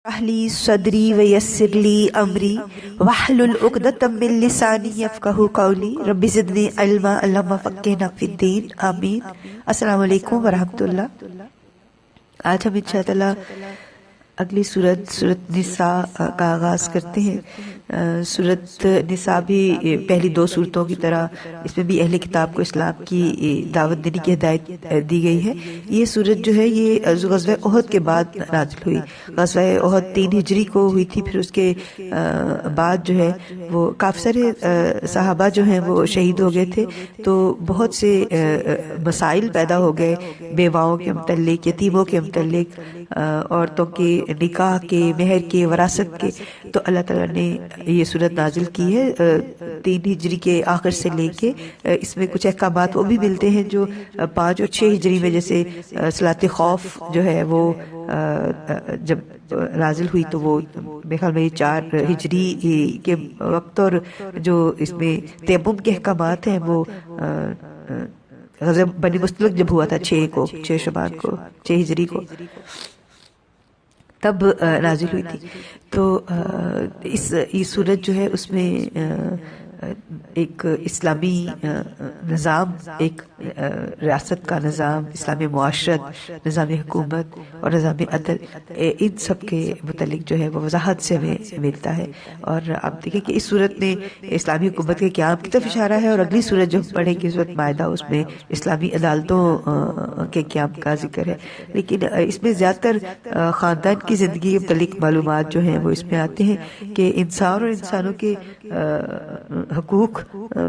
اہلی صدری ویسر لی امری واحلل عقدۃ من لسانی یفقہوا قولی رب زدنی علما اللہم فقہنا فی الدین آمین۔ السلام علیکم ورحمۃ اللہ۔ آج ہم انشاءاللہ اگلی سورت نساء کا آغاز کرتے ہیں۔ سورت نساء بھی پہلی دو سورتوں کی طرح اس میں بھی اہل کتاب کو اسلام کی دعوت دینے کی ہدایت دی گئی ہے۔ یہ سورت جو ہے یہ غزوہ احد کے بعد نازل ہوئی۔ غزوہ احد 3 ہجری کو ہوئی تھی، پھر اس کے بعد جو ہے وہ کافی سارے صحابہ جو ہیں وہ شہید ہو گئے تھے، تو بہت سے مسائل پیدا ہو گئے بیواؤں کے متعلق، یتیموں کے متعلق، عورتوں کے نکاح کے، مہر کے، وراثت کے۔ تو اللہ تعالیٰ نے یہ سورت نازل کی ہے 3 ہجری کے آخر سے لے کے۔ اس میں کچھ احکامات وہ بھی ملتے ہیں جو 5 اور 6 ہجری میں، جیسے صلاۃ خوف جو ہے وہ جب نازل ہوئی تو وہ میرے خیال میں 4 ہجری کے وقت، اور جو اس میں تیمم کے احکامات ہیں وہ غزوہ بنی مستلق جب ہوا تھا 6 شعبان کو، 6 ہجری کو، تب نازل ہوئی تھی۔ تو یہ سورت جو ہے اس میں ایک اسلامی نظام، ایک ریاست کا نظام، اسلامی معاشرت، نظام حکومت اور نظام عدل، ان سب کے متعلق جو ہے وہ وضاحت سے ہمیں ملتا ہے۔ اور آپ دیکھیں کہ اس صورت میں اسلامی حکومت کے قیام کی طرف اشارہ ہے، اور اگلی صورت جو پڑھیں گے صورت مائدہ، اس میں اسلامی عدالتوں کے قیام کا ذکر ہے۔ لیکن اس میں زیادہ تر خاندان کی زندگی کے متعلق معلومات جو ہیں وہ اس میں آتے ہیں کہ انسان اور انسانوں کے حقوق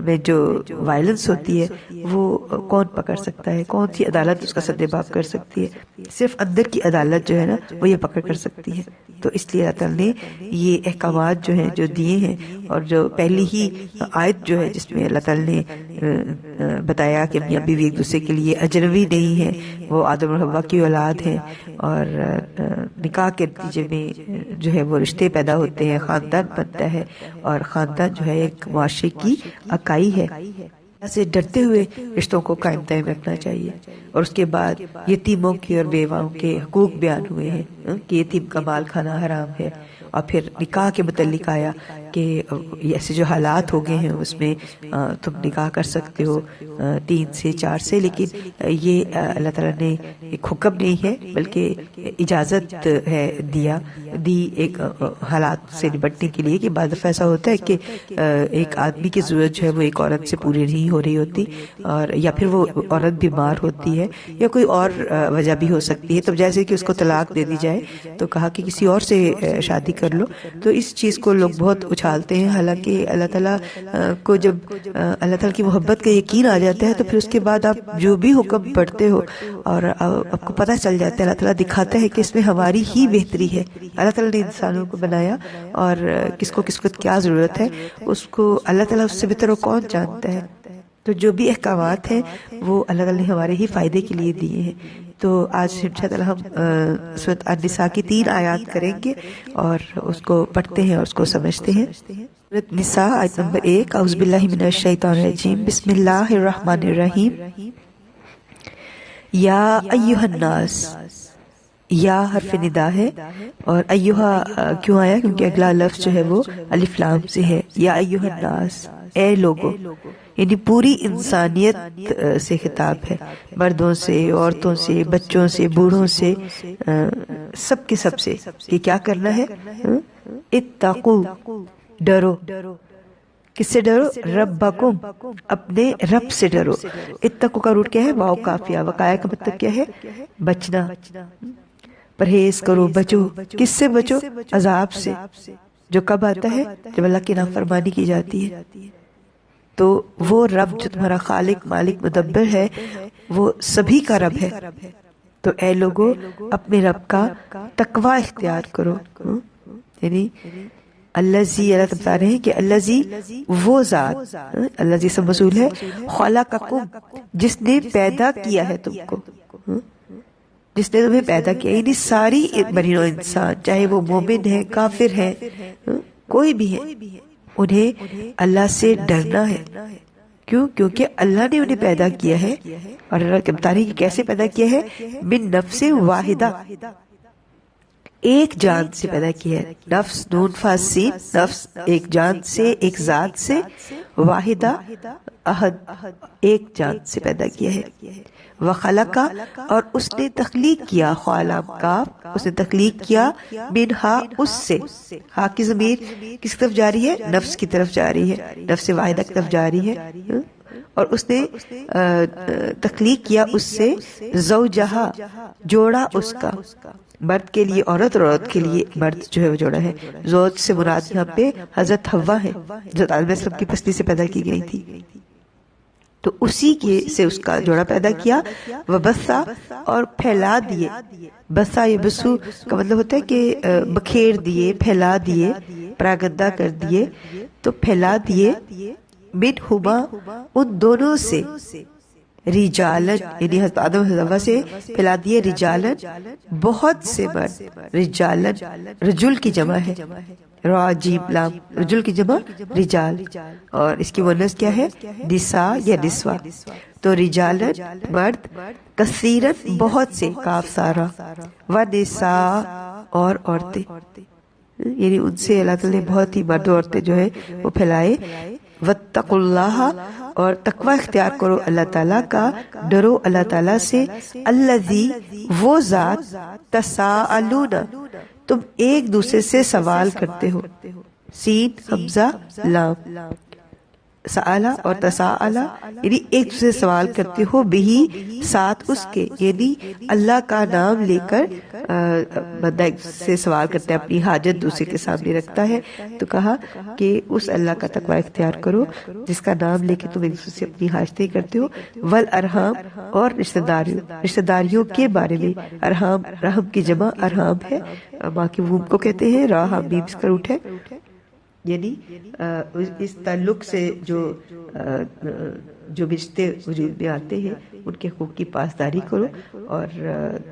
میں جو وائلنس ہوتی ہے وہ کون پکڑ سکتا ہے، کون سی عدالت اس کا سدباب کر سکتی ہے۔ صرف اندر کی عدالت جو ہے نا وہ یہ پکڑ کر سکتی ہے۔ تو اس لیے اللہ تعالیٰ نے یہ احکامات جو ہیں جو دیے ہیں، اور جو پہلی ہی آیت جو ہے جس میں اللہ تعالیٰ نے بتایا کہ میاں بیوی ایک دوسرے کے لیے اجنبی نہیں ہیں، وہ آدم اور حوا کی اولاد ہیں، اور نکاح کے نتیجے میں جو ہے وہ رشتے پیدا ہوتے ہیں، خاندان بنتا ہے، اور خاندان جو ہے ایک معاشرے کی اکائی ہے۔ سے ڈرتے ہوئے رشتوں کو قائم دائم رکھنا چاہیے۔ اور اس کے بعد یتیموں کے اور بیواؤں کے حقوق بیان ہوئے ہیں کہ یتیم کا مال کھانا حرام ہے، اور پھر نکاح کے متعلق آیا کہ ایسے جو حالات ہو گئے ہیں اس میں تم نکاح کر سکتے ہو 3 سے 4 سے، لیکن یہ اللہ تعالیٰ نے ایک حکم نہیں ہے بلکہ اجازت ہے دی ایک حالات سے نپٹنے کے لیے، کہ بعض دفعہ ایسا ہوتا ہے کہ ایک آدمی کی ضرورت جو ہے وہ ایک عورت سے پوری نہیں ہو رہی ہوتی، اور یا پھر وہ عورت بیمار ہوتی ہے، یا کوئی اور وجہ بھی ہو سکتی ہے، تو جیسے کہ اس کو طلاق دے دی جائے تو کہا کہ کسی اور سے شادی کر لو۔ تو اس چیز کو لوگ بہت اچھالتے ہیں، حالانکہ اللہ تعالیٰ کو جب اللہ تعالیٰ کی محبت کا یقین آ جاتا ہے تو پھر اس کے بعد آپ جو بھی حکم پڑھتے ہو اور آپ کو پتہ چل جاتا ہے، اللہ تعالیٰ دکھاتا ہے کہ اس میں ہماری ہی بہتری ہے۔ اللہ تعالیٰ نے انسانوں کو بنایا، اور کس کو کیا ضرورت ہے اس کو اللہ تعالیٰ اس سے بہتر کون جانتا ہے۔ تو جو بھی احکامات ہیں وہ اللہ تعالیٰ نے ہمارے ہی فائدے کے لیے دیے ہیں۔ تو آج انشاءاللہ ہم سورۃ النساء کی 3 آیات کریں گے اور اس کو پڑھتے ہیں اور اس کو سمجھتے ہیں۔ سورۃ نساء آیت نمبر 1، اعوذ باللہ من الشیطان الرجیم، بسم اللہ الرحمن الرحیم۔ یا ایھا الناس، یا حرف ندا ہے، اور ایھا کیوں آیا؟ کیونکہ اگلا لفظ جو ہے وہ الف لام سے ہے۔ یا ایھا الناس، اے لوگوں، یعنی پوری انسانیت سے خطاب ہے، مردوں سے، عورتوں سے، بچوں سے، بوڑھوں سے، سب کے سب سے، کہ کیا کرنا ہے؟ اتقوا، ڈرو۔ کس سے ڈرو؟ ربکم، اپنے رب سے ڈرو۔ اتقوا کا روٹ کیا ہے؟ واو کافیہ، وقایا کا مطلب کیا ہے؟ بچنا، پرہیز کرو، بچو۔ کس سے بچو؟ عذاب سے، جو کب آتا ہے؟ جب اللہ کی نافرمانی کی جاتی ہے۔ تو وہ رب جو تمہارا خالق، مالک، مدبر ہے، وہ سبھی کا رب ہے۔ تو اے لوگو اپنے رب کا تقوی اختیار کرو، یعنی الذی، اللہ بتا رہے ہیں کہ الذی وہ ذات، الذی سے موصول ہے، خلقکم، جس نے پیدا کیا ہے تم کو، جس نے تمہیں پیدا کیا، یعنی ساری بنی نوع انسان، چاہے وہ مومن ہے، کافر ہے، کوئی بھی ہے، انہیں اللہ سے ڈرنا ہے۔ کیوں؟ کیونکہ اللہ نے انہیں پیدا کیا ہے، اور اللہ کے بتا رہے ہیں کہ کیسے پیدا کیا ہے؟ من نفس واحدہ، ایک جان سے پیدا کیا ہے. نفس نون فا سین، نفس ایک جان سے، ایک ذات سے، واحدہ احد ایک جان سے پیدا کیا ہے. وخلقا اور اس نے تخلیق کیا، خوالام کاف اس نے تخلیق کیا، منہا اس سے، ہا کی ضمیر کس طرف جاری ہے؟ نفس کی طرف جاری ہے، نفس واحدہ کی طرف جاری ہے. اور اس نے تخلیق کیا اس سے زوجہا جوڑا اس کا، مرد کے لیے عورت اور عورت کے لیے مرد جو ہے وہ جوڑا ہے. زوج سے مراد یہاں پہ حضرت حوا ہے جو آدم علیہ السلام کی پسلی سے پیدا کی گئی تھی، تو اسی کے سے اس کا جوڑا پیدا کیا. وبثا اور پھیلا دیے، بسا یا بسو کا مطلب ہوتا ہے کہ بکھیر دیے، پھیلا دیے، پراگندہ کر دیے، تو پھیلا دیے. منہما ان دونوں سے، رجالن یعنی حضرت آدم حضرت حوا سے پھیلا دیے رجالن بہت سے مرد. رجالن رجل کی جمع ہے، را جیم لام، رجل کی جمع رجال، اور اس کی مؤنث کیا ہے؟ نساء یا نسوہ. تو رجالن مرد، کثیرن بہت سے، کاف سارا، و نساء اور عورتیں، یعنی ان سے اللہ تعالیٰ نے بہت ہی مرد و عورتیں جو ہے وہ پھیلائے. واتقوا اللہ اور تقوی اختیار کرو اللہ تعالیٰ کا، ڈرو اللہ تعالیٰ سے. الذی وہ ذات، تساءلون تم ایک دوسرے سے سوال کرتے ہو، سین حمزہ لام، سآلہ اور تساءلہ یعنی ایک دوسرے سے سوال کرتے ہو، بہی ساتھ اس کے، یعنی اللہ کا نام لے کر بندہ ایک دوسرے سے سوال کرتا ہے، اپنی حاجت دوسرے کے سامنے رکھتا ہے. تو کہا کہ اس اللہ کا تقوی اختیار کرو جس کا نام لے کے تم ایک دوسرے سے اپنی حاجتیں کرتے ہو. والارحام اور رشتہ داریوں کے بارے میں. ارحام رحم کی جمع ارحام ہے، ماں کے ووم کو کہتے ہیں، راہ میم اس کا روٹ ہے، یعنی اس تعلق سے جو رشتے وجود میں آتے ہیں ان کے حقوق کی پاسداری کرو. اور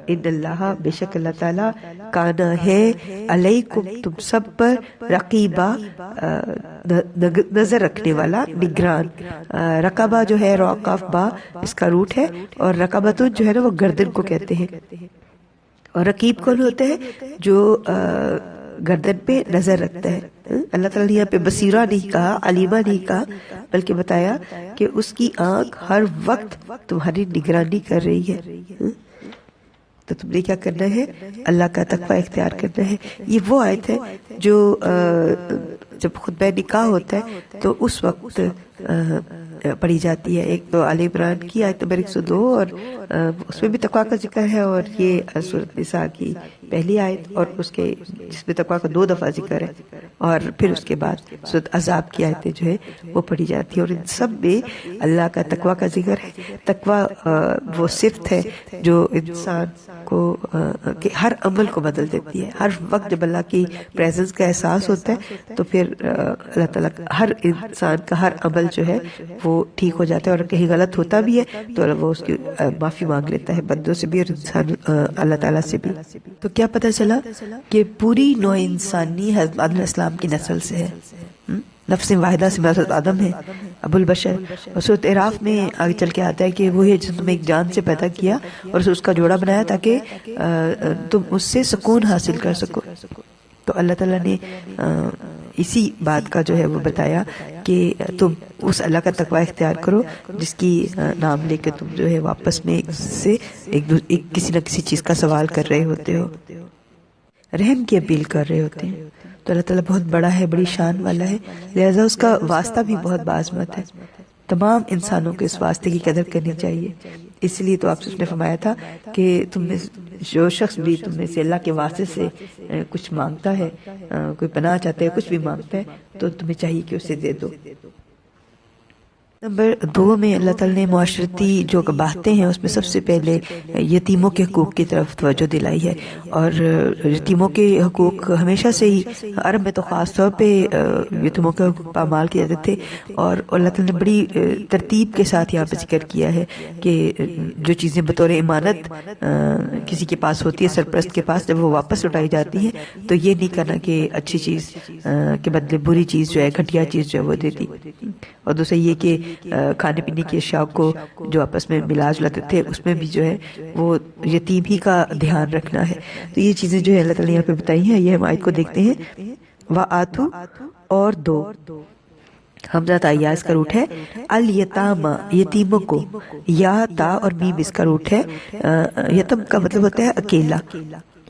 ان اللہ بے شک اللہ تعالیٰ کانا ہے علیکم تم سب پر، رقیبہ نظر رکھنے والا، نگران. رقبہ جو ہے روقاف با اس کا روٹ ہے، اور رقبتون جو ہے نا وہ گردن کو کہتے ہیں. اور رقیب کون ہوتے ہیں؟ جو گردن پہ نظر رکھتا ہے. اللہ تعالیٰ نے یہاں پہ بصیرہ نہیں کہا، علیمہ نہیں کہا، بلکہ بتایا کہ اس کی آنکھ ہر وقت تمہاری نگرانی کر رہی ہے. تو تم نے کیا کرنا ہے؟ اللہ کا تقوی اختیار کرنا ہے. یہ وہ آیت ہے جو جب خطبہ نکاح ہوتا ہے تو اس وقت پڑھی جاتی ہے. ایک تو آل عمران کی آیت نمبر 102 اور اس میں بھی تقوی کا ذکر ہے، اور یہ سورۃ نساء کی پہلی آیت اور اس کے جس میں تقوی کا 2 دفعہ ذکر ہے، اور پھر اس کے بعد سورۃ احزاب کی آیتیں جو ہے وہ پڑھی جاتی ہے. اور ان سب میں اللہ کا تقوی کا ذکر ہے. تقوی وہ صفت ہے جو انسان کو کہ ہر عمل کو بدل دیتی ہے. ہر وقت جب اللہ کی پریزنس کا احساس ہوتا ہے تو پھر اللہ تعالیٰ ہر انسان کا ہر عمل جو ہے وہ ٹھیک ہو جاتا ہے، اور کہیں غلط ہوتا بھی ہے تو وہ اس کی معافی مانگ لیتا ہے، بندوں سے بھی اور انسان اللہ تعالیٰ سے بھی. تو کیا پتہ چلا کہ پوری نوع انسانی حضرت آدم علیہ السلام کی نسل سے ہے. نفس واحدہ سے حضرت آدم ہے، ابو البشر. اور سورۃ اعراف میں آگے چل کے آتا ہے کہ وہ ہے جس نے تمہیں ایک جان سے پیدا کیا اور اس کا جوڑا بنایا تاکہ تم اس سے سکون حاصل کر سکو. تو اللہ تعالیٰ نے اسی بات کا جو ہے وہ بتایا کہ تم اس اللہ کا تقوی اختیار کرو جس کی نام لے کے تم جو ہے واپس میں کسی نہ کسی چیز کا سوال کر رہے ہوتے ہو، رحم کی اپیل کر رہے ہوتے ہیں. تو اللہ تعالیٰ بہت بڑا ہے، بڑی شان والا ہے، لہذا اس کا واسطہ بھی بہت باعظمت ہے. تمام انسانوں کو اس واسطے کی قدر کرنی چاہیے. اس لیے تو آپ سے اس نے فرمایا تھا کہ تم میں جو شخص بھی تم میں سے اللہ کے واسطے سے کچھ مانگتا ہے، کوئی پناہ چاہتا ہے، کچھ بھی مانگتا ہے، تو تمہیں چاہیے کہ اسے دے دو. نمبر 2 میں اللہ تعالیٰ نے معاشرتی جو باتیں ہیں اس میں سب سے پہلے یتیموں کے حقوق کی طرف توجہ دلائی ہے. اور یتیموں کے حقوق ہمیشہ سے ہی عرب میں تو خاص طور پہ یتیموں کے حقوق پامال کیے جاتے تھے، اور اللہ تعالیٰ نے بڑی ترتیب کے ساتھ یہاں پہ ذکر کیا ہے کہ جو چیزیں بطور امانت کسی کے پاس ہوتی ہے، سرپرست کے پاس، جب وہ واپس لوٹائی جاتی ہیں تو یہ نہیں کرنا کہ اچھی چیز کے بدلے بری چیز جو ہے، گھٹیا چیز جو ہے وہ دیتی. اور دوسرا یہ کہ کھانے پینے کی اشیاء کو جو آپس میں ملا جلاتے تھے اس میں بھی جو ہے وہ یتیم ہی کا دھیان رکھنا ہے. تو یہ چیزیں جو ہے اللہ تعالیٰ نے یہاں پہ بتائی ہیں. یہ ہم آیت کو دیکھتے ہیں. وَآتُوا اور دو، حمزہ تا یا اس کا روٹ ہے. الیتاما یتیموں کو، یا تا اور میم اس کا روٹ ہے. یتم کا مطلب ہوتا ہے اکیلا.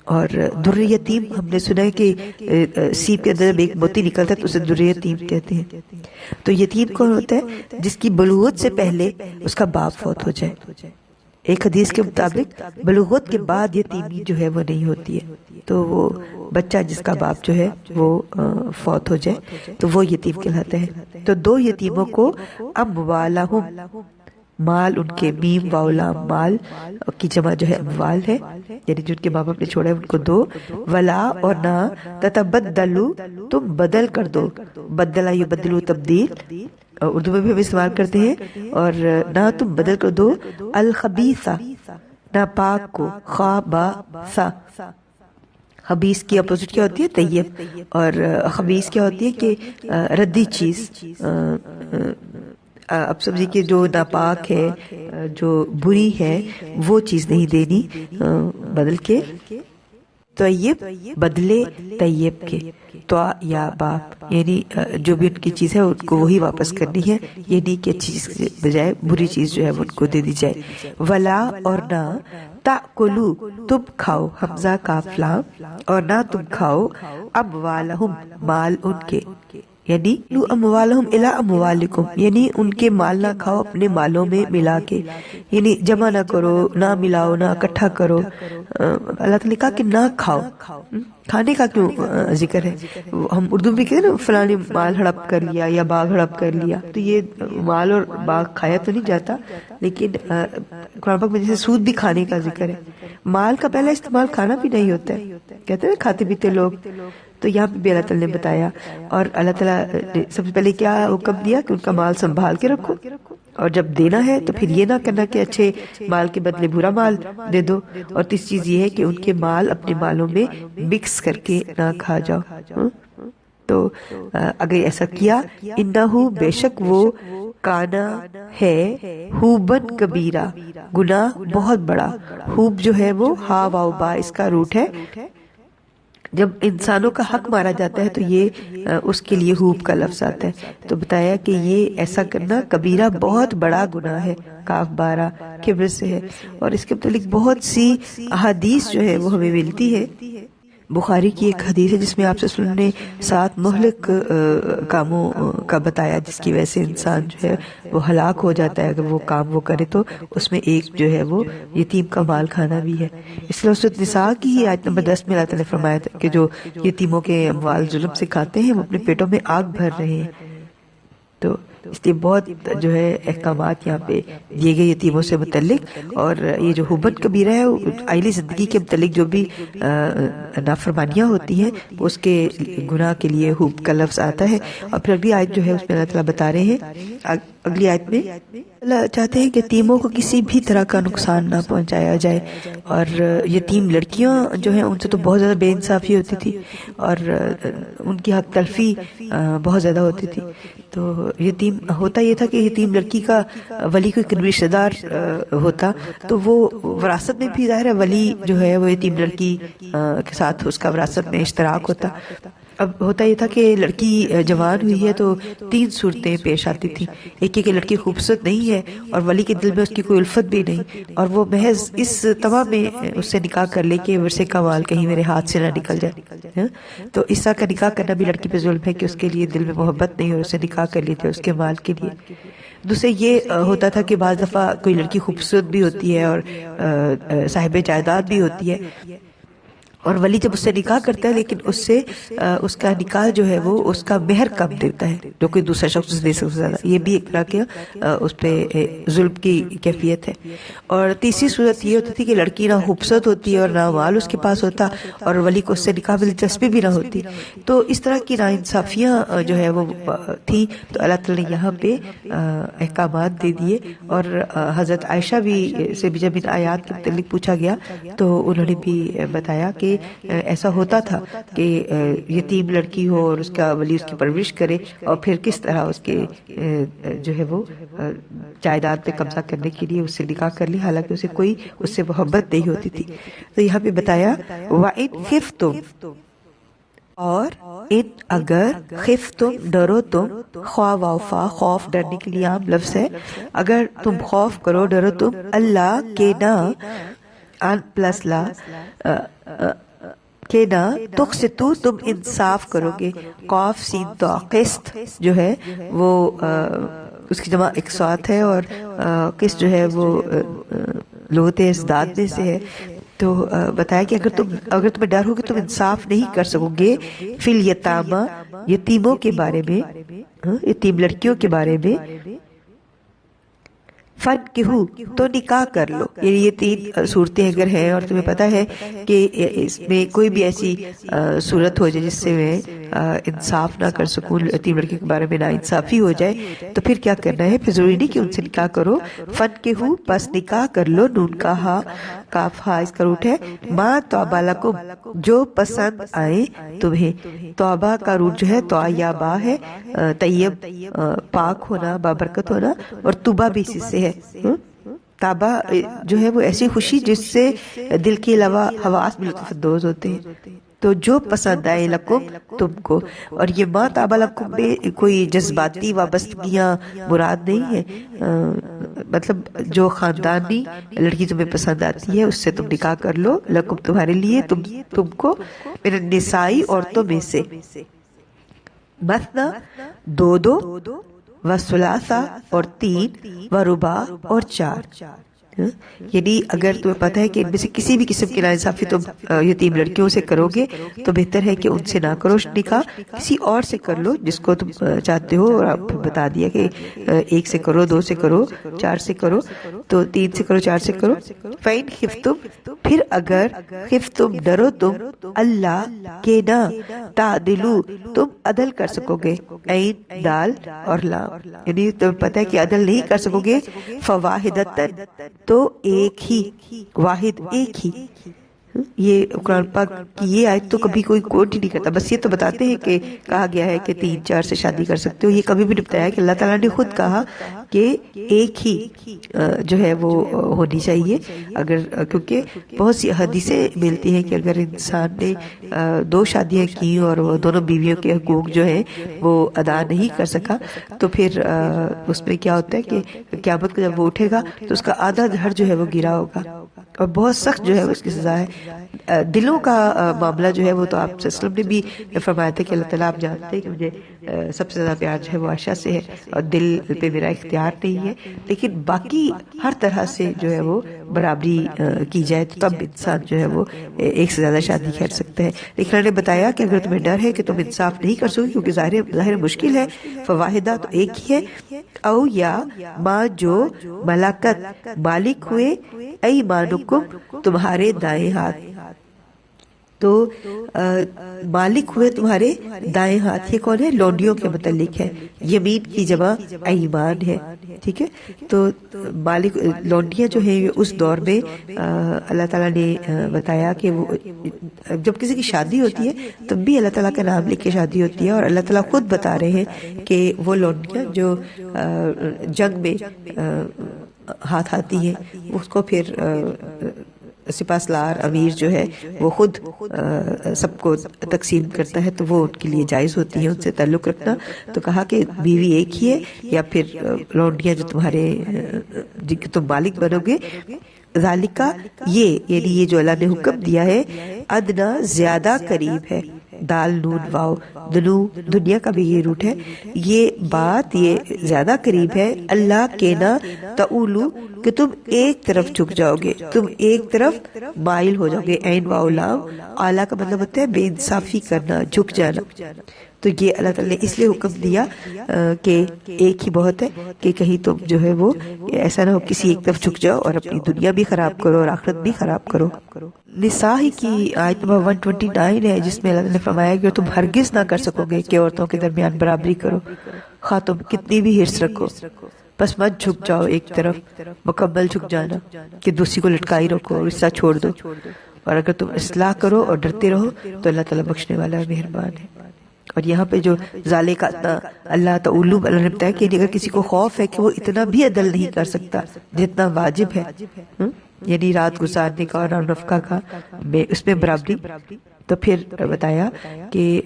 اور در یتیم ہم نے سنا ہے کہ سیب کے اندر ایک موتی نکلتا ہے تو اسے در یتیم کہتے ہیں. تو یتیم کون ہوتا ہے؟ جس کی بلوغت سے پہلے اس کا باپ فوت ہو جائے. ایک حدیث کے مطابق بلوغت کے بعد یتیمی جو ہے وہ نہیں ہوتی ہے. تو وہ بچہ جس کا باپ جو ہے وہ فوت ہو جائے تو وہ یتیم کہلاتا ہے. تو دو یتیموں کو اموالہم، مال ان کے، میم واو لام مال کی جمع جو ہے اموال ہے، یعنی جن کے ماں باپ نے چھوڑا ہے ان کو دو. ولا اور نہ تتبدلو تم بدل کر دو، بدلا یبدلو تبدیل اردو میں بھی ہم استعمال کرتے ہیں. اور نہ تم بدل کر دو الخبیثہ، ناپاک کو، خا با سا. خبیث کی اپوزٹ کیا ہوتی ہے؟ طیب. اور خبیث کیا ہوتی ہے کہ ردی چیز. اب سمجھیے کہ جو ناپاک ہے، جو بری ہے، وہ چیز نہیں دینی، بدل کے طیب بدلے طیب کے. تو یا باپ یعنی جو بھی ان کی چیز ہے ان کو وہی واپس کرنی ہے، یہ نہیں کہ اچھی چیز کے بجائے بری چیز جو ہے وہ ان کو دے دی جائے. ولا اور نہ تاکلو تم کھاؤ، حمزہ کاف لام، اور نہ تم کھاؤ اموالہم مال ان کے، یعنی لو اموالہم الی اموالکم، یعنی ان کے مال نہ کھاؤ اپنے مالوں میں ملا کے، یعنی جمع نہ کرو، نہ ملاؤ، نہ اکٹھا کرو. اللہ تعالیٰ نے کہا کہ نہ کھاؤ. کھانے کا کیوں ذکر ہے؟ ہم اردو میں کہتے ہیں نا فلاں نے مال ہڑپ کر لیا یا باغ ہڑپ کر لیا، تو یہ مال اور باغ کھایا تو نہیں جاتا، لیکن قرآن پاک میں جیسے سود بھی کھانے کا ذکر ہے. مال کا پہلا استعمال کھانا بھی نہیں ہوتا ہے، کہتے ہیں کھاتے پیتے لوگ. تو یہاں پہ بھی اللہ تعالیٰ نے بتایا. اور اللہ تعالیٰ نے سب سے پہلے کیا حکم دیا کہ ان کا مال سنبھال کے رکھو، اور جب دینا ہے تو پھر یہ نہ کرنا کہ اچھے مال کے بدلے برا مال دے دو. اور تیسری چیز یہ ہے کہ ان کے مال اپنے مالوں میں مکس کر کے نہ کھا جاؤ. تو اگر ایسا کیا، انہو بے شک وہ، کانا ہے، ہوبن کبیرہ گناہ بہت بڑا. ہوب جو ہے وہ ہا واو با اس کا روٹ ہے. جب انسانوں کا حق مارا جاتا ہے تو یہ اس کے لیے ہوب کا لفظ آتا ہے. تو بتایا کہ یہ ایسا کرنا کبیرہ بہت بڑا گناہ ہے، کاف 12 کبر سے ہے. اور اس کے متعلق بہت سی احادیث جو ہے وہ ہمیں ملتی ہے. بخاری کی ایک حدیث ہے جس میں آپ سے نے 7 مہلک کاموں کا بتایا جس کی وجہ سے انسان جو ہے وہ ہلاک ہو جاتا ہے اگر وہ کام وہ کرے. تو اس میں ایک جو ہے وہ یتیم کا مال کھانا بھی ہے. اس لیے سورۃ النساء کی ہی آیت نمبر 10 میں اللہ تعالیٰ نے فرمایا تھا کہ جو یتیموں کے اموال ظلم سے کھاتے ہیں وہ اپنے پیٹوں میں آگ بھر رہے ہیں. تو اس لیے بہت جو ہے احکامات یہاں پہ دیے گئے یتیموں سے متعلق. اور یہ جو حبن کبیرہ ہے آئلی زندگی کے متعلق جو بھی نافرمانیاں ہوتی ہیں اس کے گناہ کے لیے حب کا لفظ آتا ہے. اور پھر اگلی آیت جو ہے اس میں اللہ تعالیٰ بتا رہے ہیں، اگلی آیت میں اللہ چاہتے ہیں کہ یتیموں کو کسی بھی طرح کا نقصان نہ پہنچایا جائے. اور یتیم لڑکیاں جو ہیں ان سے تو بہت زیادہ بے انصافی ہوتی تھی اور ان کی حق تلفی بہت زیادہ ہوتی تھی. تو یتیم ہوتا یہ تھا کہ یتیم لڑکی کا ولی کوئی قریبی رشتہ دار ہوتا تو وہ وراثت میں بھی ظاہر ہے ولی جو ہے وہ یتیم لڑکی کے ساتھ اس کا وراثت میں اشتراک ہوتا. اب ہوتا یہ تھا کہ لڑکی جوان ہوئی ہے تو 3 صورتیں پیش آتی تھیں. ایک کہ لڑکی خوبصورت نہیں ہے اور ولی کے دل میں اس کی کوئی الفت بھی نہیں اور وہ محض اس تما میں اس سے نکاح کر لے کہ ورثے کا مال کہیں میرے ہاتھ سے نہ نکل جائے. تو اس طرح کا نکاح کرنا بھی لڑکی پہ ظلم ہے کہ اس کے لیے دل میں محبت نہیں اور اسے نکاح کر لیتے اس کے مال کے لیے. دوسرے یہ ہوتا تھا کہ بعض دفعہ کوئی لڑکی خوبصورت بھی ہوتی ہے اور صاحب جائیداد بھی ہوتی ہے اور ولی جب اس سے نکاح کرتا ہے لیکن اس سے اس کا نکاح جو ہے وہ اس کا مہر کم دیتا ہے جو کوئی دوسرا شخص اسے دے سکتا زیادہ. یہ بھی ایک طرح کا اس پہ ظلم کی کیفیت ہے. اور تیسری صورت یہ ہوتی تھی کہ لڑکی نہ خوبصورت ہوتی اور نہ مال اس کے پاس ہوتا اور ولی کو اس سے نکاح میں دلچسپی بھی نہ ہوتی. تو اس طرح کی ناانصافیاں جو ہے وہ تھیں. تو اللہ تعالیٰ نے یہاں پہ احکامات دے دیے. اور حضرت عائشہ بھی سے بھی جب ان آیات کے متعلق پوچھا گیا تو انہوں نے بھی بتایا کہ کہ ایسا ہوتا تھا کہ یتیم لڑکی ہو اور اس کا ولی اس کی پرورش کرے اور پھر کس طرح اس کے جو ہے وہ جائیداد پہ قبضہ کرنے کے لیے اس سے نکاح کر لی، حالانکہ اسے کوئی اس سے محبت نہیں ہوتی تھی. تو یہاں پہ بتایا وَإِنْ خِفْتُمْ، اور ان اگر خفتم ڈرو تم، خواہ وافا خوف ڈرنے کے لیے عام لفظ ہے، اگر تم خوف کرو ڈرو تم اللہ کے نہ ان پلس لا کہ نہ تقسطو تم انصاف کرو گے. قاف سین تو قسط جو ہے وہ اس کی جمع اقساط ہے، اور قسط جو ہے وہ لغت ازداد میں سے ہے. تو بتایا کہ اگر تمہیں ڈر ہو کہ تم انصاف نہیں کر سکو گے فی الیتامى یتیموں کے بارے میں، یتیم لڑکیوں کے بارے میں، فنکحوا تو نکاح کر لو. یعنی یہ 3 صورتیں اگر ہیں اور تمہیں پتہ ہے کہ اس میں کوئی بھی ایسی صورت ہو جائے جس سے میں انصاف نہ کر سکوں، یتیم لڑکی کے بارے میں نا انصافی ہو جائے، تو پھر کیا کرنا ہے؟ پھر ضروری نہیں کہ ان سے نکاح کرو. فنکحوا پس نکاح کر لو، نون کا ہا کاف ہا اس کا روٹ ہے، ما طاب لکم جو پسند آئے تمہیں. توبہ کا روٹ جو ہے تو یا با ہے، طیب پاک ہونا، بابرکت ہونا، اور توبہ بھی اسی سے ہے. تابہ جو ہے وہ ایسی خوشی جس سے دل کے علاوہ حواس بھی لطف اندوز ہوتے ہیں. تو جو پسند آئے لکم تم کو، اور یہ ما طاب لکم میں کوئی جذباتی وابستگیاں مراد نہیں ہے، مطلب جو خاندانی لڑکی تمہیں پسند آتی ہے اس سے تم نکاح کر لو، لکم تمہارے لیے، تم کو، من النسائی عورتوں میں سے، مثنا 2 وثلاثہ اور 3 ورباع اور 4. یعنی اگر تمہیں پتہ ہے کہ ان میں سے کسی بھی قسم کی ناانصافی تم یتیم لڑکیوں سے کرو گے تو بہتر ہے کہ ان سے نہ کرو نکاح، کسی اور سے کر لو جس کو تم چاہتے ہو. اور آپ بتا دیا کہ 1 سے کرو، 2 سے کرو، 4 سے کرو، تو 3 سے کرو، 4 سے کرو. فَإِنْ خِفْتُمْ پھر اگر خفتم ڈرو تم اللہ کے نہ تعدلوا تم عدل کر سکو گے، عین دال اور لام، یعنی تمہیں پتہ ہے کہ عدل نہیں کر سکو گے، فواحدۃ تو ایک ہی، واحد ایک ہی. یہ قرآن پاک کی یہ آیت تو کبھی کوئی کوٹ ہی نہیں کرتا، بس یہ تو بتاتے ہیں کہ کہا گیا ہے کہ 3-4 سے شادی کر سکتے ہو. یہ کبھی بھی نہیں بتایا کہ اللہ تعالیٰ نے خود کہا کہ ایک ہی جو ہے وہ ہونی چاہیے. اگر کیونکہ بہت سی حدیثیں ملتی ہیں کہ اگر انسان نے 2 شادیاں کی اور وہ دونوں بیویوں کے حقوق جو ہیں وہ ادا نہیں کر سکا تو پھر اس میں کیا ہوتا ہے کہ قیامت کو جب وہ اٹھے گا تو اس کا آدھا گھر جو ہے وہ گرا ہوگا، اور بہت سخت جو ہے اس کی سزا ہے. دلوں کا معاملہ جو ہے وہ تو آپ صلی اللہ علیہ وسلم نے بھی فرمایا تھا کہ اللہ تعالیٰ آپ جانتے ہیں کہ مجھے سب سے زیادہ پیار جو ہے وہ عائشہ سے ہے اور دل پہ میرا اختیار نہیں ہے، لیکن باقی ہر طرح سے جو ہے وہ برابری کی جائے تو تب انسان جو ہے وہ 1 سے زیادہ شادی کر سکتا ہے. لیکن انہوں نے بتایا کہ اگر تمہیں ڈر ہے کہ تم انصاف نہیں کر سکو کیونکہ ظاہر مشکل ہے، فواحدہ تو ایک ہی ہے، او یا ماں جو ملاکت مالک ہوئے ایمانکم تمہارے دائیں ہاتھ، تو مالک ہوئے تمہارے دائیں ہاتھ، یہ کون ہے؟ لونڈیوں کے متعلق ہے، یمین کی جمع ایمان ہے، ٹھیک ہے. تو مالک لونڈیاں جو ہیں اس دور میں اللہ تعالیٰ نے بتایا کہ وہ جب کسی کی شادی ہوتی ہے تب بھی اللہ تعالیٰ کا نام لکھ کے شادی ہوتی ہے، اور اللہ تعالیٰ خود بتا رہے ہیں کہ وہ لونڈیاں جو جنگ میں ہاتھ آتی ہیں اس کو پھر سپاہ سالار امیر جو ہے وہ خود سب کو تقسیم کرتا ہے، تو وہ ان کے لیے جائز ہوتی ہے ان سے تعلق رکھنا. تو کہا کہ بیوی ایک ہی ہے یا پھر لونڈیاں جو تمہارے جن کے تم مالک بنو گے. ذالکہ یہ یعنی یہ جو اللہ نے حکم دیا ہے، ادنا زیادہ قریب ہے، دال نون واو دنیا کا بھی یہ روٹ ہے، یہ بات یہ زیادہ قریب ہے، اللہ کے نہ تعولو کہ تم ایک طرف جھک جاؤ گے، تم ایک طرف مائل ہو جاؤ گے. عین واو لام، اعلیٰ کا مطلب ہوتا ہے بے انصافی کرنا، جھک جانا. تو یہ اللہ تعالیٰ نے اس لیے حکم دیا کہ ایک ہی بہت ہے کہ کہیں تم جو ہے وہ ایسا نہ ہو کسی ایک طرف جھک جاؤ اور اپنی دنیا بھی خراب کرو اور آخرت بھی خراب کرو. نساء کی آیت نمبر 129 ہے جس میں اللہ تعالیٰ نے فرمایا کہ تم ہرگز نہ کر سکو گے کہ عورتوں کے درمیان برابری کرو، خواہ تم کتنی بھی حرص رکھو، بس مت جھک جاؤ ایک طرف، مکمل جھک جانا کہ دوسری کو لٹکائی رکھو اور رشتہ چھوڑ دو. اور اگر تم اصلاح کرو اور ڈرتے رہو تو اللہ تعالیٰ بخشنے والا ہے، مہربان ہے۔ اور یہاں پہ جو ذالک اللہ تعالیٰ اللہ نے بتایا کہ اگر کسی کو خوف ہے کہ وہ اتنا بھی عدل نہیں کر سکتا جتنا واجب ہے، یعنی رات گزارنے کا اور نفقہ کا اس میں برابری، تو پھر بتایا کہ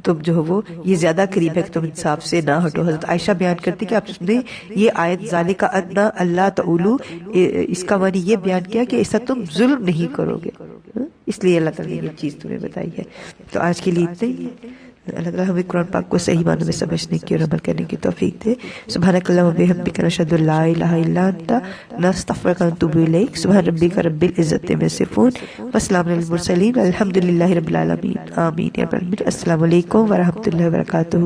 تم جو ہو وہ یہ زیادہ قریب ہے کہ تم انصاف سے نہ ہٹو۔ حضرت عائشہ بیان کرتی کہ آپ نے یہ آیت ذالک ادنیٰ اللہ تعالیٰ، اس کا معنی یہ بیان کیا کہ ایسا تم ظلم نہیں کرو گے، اس لیے اللہ تعالیٰ نے یہ چیز تمہیں بتائی ہے۔ تو آج کے لیے اتنا ہی ہے۔ اللہ تعالیٰ ہمیں قرآن پاک کو صحیح معنوں میں سمجھنے کی اور عمل کرنے کی توفیق دے۔ سبحانک اللہم و بحمدک، نشہد ان لا الہ الا انت، نستغفرک و نتوب الیک۔ سبحان ربک رب العزت عما یصفون، وسلام علی المرسلین، الحمد للہ رب العالمین، آمین یا رب العالمین۔ السلام علیکم ورحمۃ اللہ وبرکاتہ۔